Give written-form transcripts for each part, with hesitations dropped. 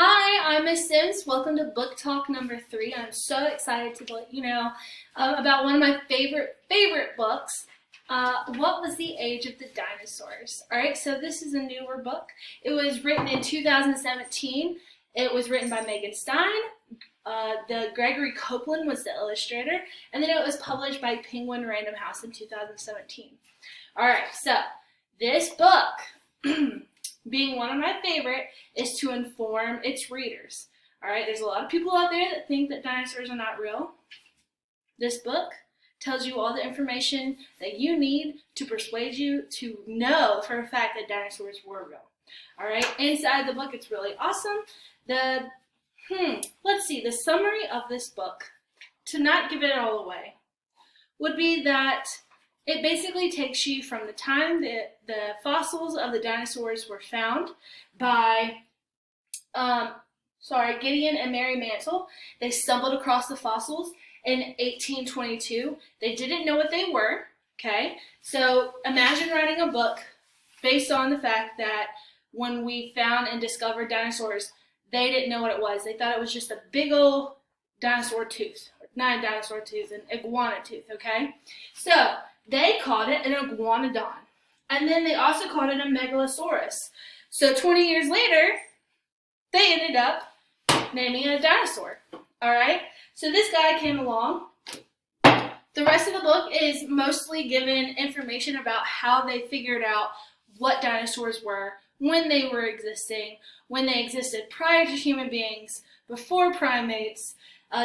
Hi, I'm Miss Sims. Welcome to Book Talk number 3. I'm so excited to let you know about one of my favorite books. What Was the Age of the Dinosaurs? All right, so this is a newer book. It was written in 2017. It was written by Megan Stein. The Gregory Copeland was the illustrator, and then it was published by Penguin Random House in 2017. All right, so this book. Being one of my favorite, is to inform its readers. All right, there's a lot of people out there that think that dinosaurs are not real. This book tells you all the information that you need to persuade you to know for a fact that dinosaurs were real. All right, inside the book, it's really awesome. Let's see, the summary of this book, to not give it all away, would be that it basically takes you from the time that the fossils of the dinosaurs were found by Gideon and Mary Mansell. They stumbled across the fossils in 1822. They didn't know what they were, okay? So imagine writing a book based on the fact that when we found and discovered dinosaurs, they didn't know what it was. They thought it was just a big old dinosaur tooth. Not a dinosaur tooth, an iguana tooth, okay? So they called it an iguanodon. And then they also called it a megalosaurus. So 20 years later, they ended up naming it a dinosaur. All right? So this guy came along. The rest of the book is mostly given information about how they figured out what dinosaurs were, when they were existing, when they existed prior to human beings, before primates.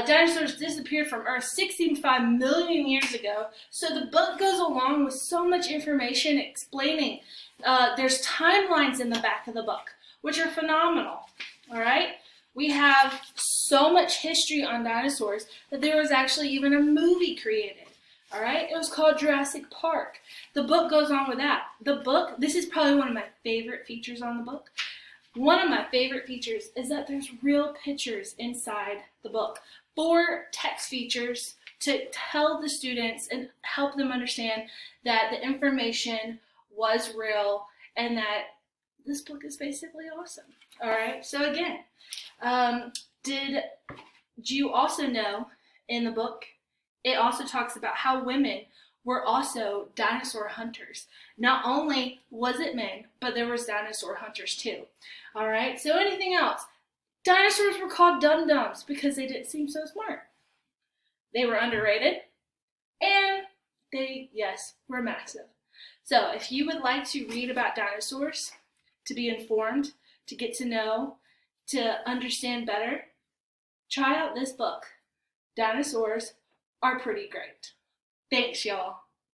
Dinosaurs disappeared from Earth 65 million years ago. So the book goes along with so much information explaining. There's timelines in the back of the book, which are phenomenal. All right? We have so much history on dinosaurs that there was actually even a movie created. All right? It was called Jurassic Park. The book goes on with that. This is probably one of my favorite features on the book. One of my favorite features is that there's real pictures inside the book. 4 text features to tell the students and help them understand that the information was real and that this book is basically awesome. All right, so again, did you also know in the book, it also talks about how women were also dinosaur hunters. Not only was it men, but there was dinosaur hunters too. All right, so anything else? Dinosaurs were called dum-dums because they didn't seem so smart. They were underrated, and they, yes, were massive. So if you would like to read about dinosaurs, to be informed, to get to know, to understand better, try out this book. Dinosaurs are pretty great. Thanks, y'all.